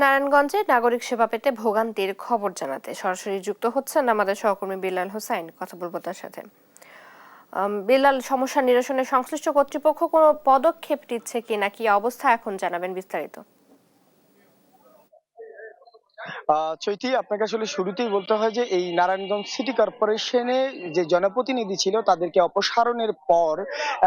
নারায়ণগঞ্জে নাগরিক সেবা পেতে ভোগান্তির খবর জানাতে সরাসরি যুক্ত হচ্ছেন আমাদের সহকর্মী বিল্লাল হোসাইন। কথা বলবো তার সাথে। বিল্লাল, সমস্যা নিরসনে সংশ্লিষ্ট কর্তৃপক্ষ কোনো পদক্ষেপ নিচ্ছে কিনা, কি অবস্থা এখন জানাবেন বিস্তারিত। চৈতি, আপনাকে আসলে শুরুতেই বলতে হয় যে এই নারায়ণগঞ্জ সিটি কর্পোরেশনে যে জনপ্রতিনিধি ছিল তাদেরকে অপসারণের পর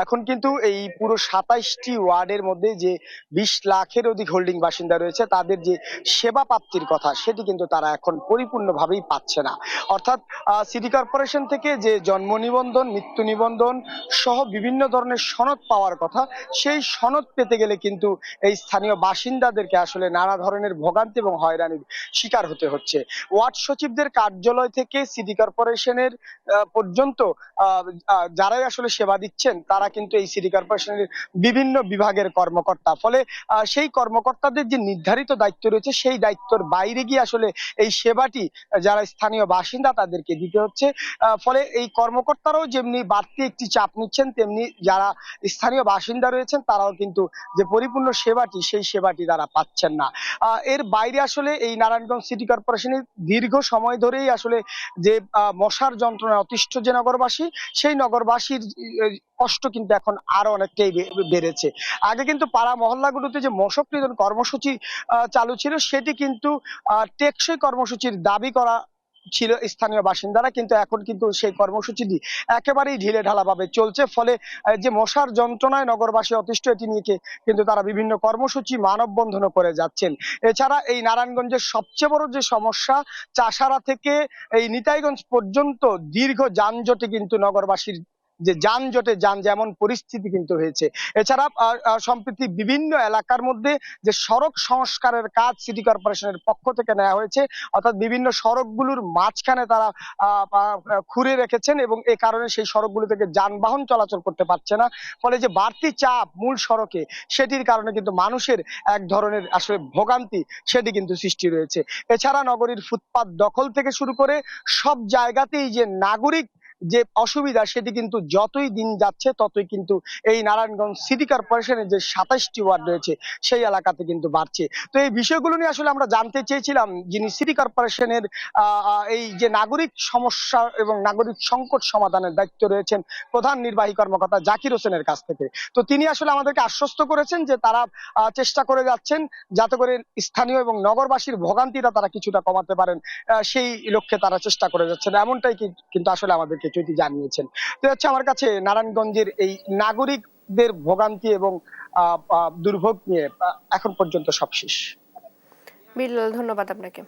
এখন কিন্তু এই পুরো ২৭টি ওয়ার্ডের মধ্যে যে ২০ লাখের অধিক হোল্ডিং বাসিন্দা রয়েছে তাদের যে সেবা প্রাপ্তির কথা সেটি কিন্তু তারা এখন পরিপূর্ণভাবেই পাচ্ছে না। অর্থাৎ সিটি কর্পোরেশন থেকে যে জন্ম নিবন্ধন, মৃত্যু নিবন্ধন সহ বিভিন্ন ধরনের সনদ পাওয়ার কথা, সেই সনদ পেতে গেলে কিন্তু এই স্থানীয় বাসিন্দাদেরকে আসলে নানা ধরনের ভোগান্তি এবং হয়রানির শিকার হতে হচ্ছে। ওয়ার্ড সচিবদের কার্যালয় থেকে সিটি কর্পোরেশনের পর্যন্ত যারাই আসলে সেবা দিচ্ছেন তারা কিন্তু এই সিটি কর্পোরেশনের বিভিন্ন বিভাগের কর্মকর্তা। ফলে সেই কর্মকর্তাদের যে নির্ধারিত দায়িত্ব রয়েছে সেই দায়িত্বের বাইরে গিয়ে আসলে এই সেবাটি যারা স্থানীয় বাসিন্দা তাদেরকে দিতে হচ্ছে। ফলে এই কর্মকর্তারাও যেমনি বাড়তি একটি চাপ নিচ্ছেন, তেমনি যারা স্থানীয় বাসিন্দা রয়েছেন তারাও কিন্তু যে পরিপূর্ণ সেবাটি সেই সেবাটি তারা পাচ্ছেন না। এর বাইরে আসলে এই নারায়ণগঞ্জ সিটি কর্পোরেশনের দীর্ঘ সময় ধরেই আসলে যে মশার যন্ত্রণায় অতিষ্ঠ যে নগরবাসী, সেই নগরবাসীর কষ্ট কিন্তু এখন আরো অনেকটাই বেড়েছে। আগে কিন্তু পাড়া মহল্লাগুলোতে যে মশক নিধন কর্মসূচি চালু ছিল সেটি কিন্তু টেকসই কর্মসূচির দাবি করা ছিল স্থানীয় বাসিন্দারা, কিন্তু এখন কিন্তু সেই কর্মসূচিটি একেবারেই ঢিলে ঢালা ভাবে চলছে। ফলে যে মশার যন্ত্রণায় নগরবাসী অতিষ্ঠ এটি নিয়ে কিন্তু তারা বিভিন্ন কর্মসূচি মানববন্ধনও করে যাচ্ছেন। এছাড়া এই নারায়ণগঞ্জের সবচেয়ে বড় যে সমস্যা, চাষারা থেকে এই নিতাইগঞ্জ পর্যন্ত দীর্ঘ যানজটে কিন্তু নগরবাসীর যে যানজটে যেমন পরিস্থিতি কিন্তু হয়েছে। এছাড়া সম্প্রতি বিভিন্ন এলাকার মধ্যে যে সড়ক সংস্কারের কাজ সিটি কর্পোরেশনের পক্ষ থেকে নেওয়া হয়েছে, অর্থাৎ বিভিন্ন সড়কগুলোর মাঝখানে তারা খুঁড়ে রেখেছেন এবং এ কারণে সেই সড়কগুলো থেকে যানবাহন চলাচল করতে পারছে না। ফলে যে বাড়তি চাপ মূল সড়কে, সেটির কারণে কিন্তু মানুষের এক ধরনের আসলে ভোগান্তি সেটি কিন্তু সৃষ্টি রয়েছে। এছাড়া নগরীর ফুটপাত দখল থেকে শুরু করে সব জায়গাতেই যে নাগরিক যে অসুবিধা সেটি কিন্তু যতই দিন যাচ্ছে ততই কিন্তু এই নারায়ণগঞ্জ সিটি কর্পোরেশনের যে ২৭টি ওয়ার্ড রয়েছে সেই এলাকাতে কিন্তু বাড়ছে। তো এই বিষয়গুলো নিয়ে আসলে আমরা জানতে চেয়েছিলাম যিনি সিটি কর্পোরেশনের এই যে নাগরিক সমস্যা এবং নাগরিক সংকট সমাধানের দায়িত্ব রয়েছেন প্রধান নির্বাহী কর্মকর্তা জাকির হোসেনের কাছ থেকে। তো তিনি আসলে আমাদেরকে আশ্বস্ত করেছেন যে তারা চেষ্টা করে যাচ্ছেন যাতে করে স্থানীয় এবং নগরবাসীর ভোগান্তিটা তারা কিছুটা কমাতে পারেন, সেই লক্ষ্যে তারা চেষ্টা করে যাচ্ছেন, এমনটাই কিন্তু আসলে আমাদেরকে চৈতি জানিয়েছেন। তো হচ্ছে আমার কাছে নারায়ণগঞ্জের এই নাগরিকদের ভোগান্তি এবং দুর্ভোগ নিয়ে এখন পর্যন্ত সব শেষ। বিল্লাল, ধন্যবাদ আপনাকে।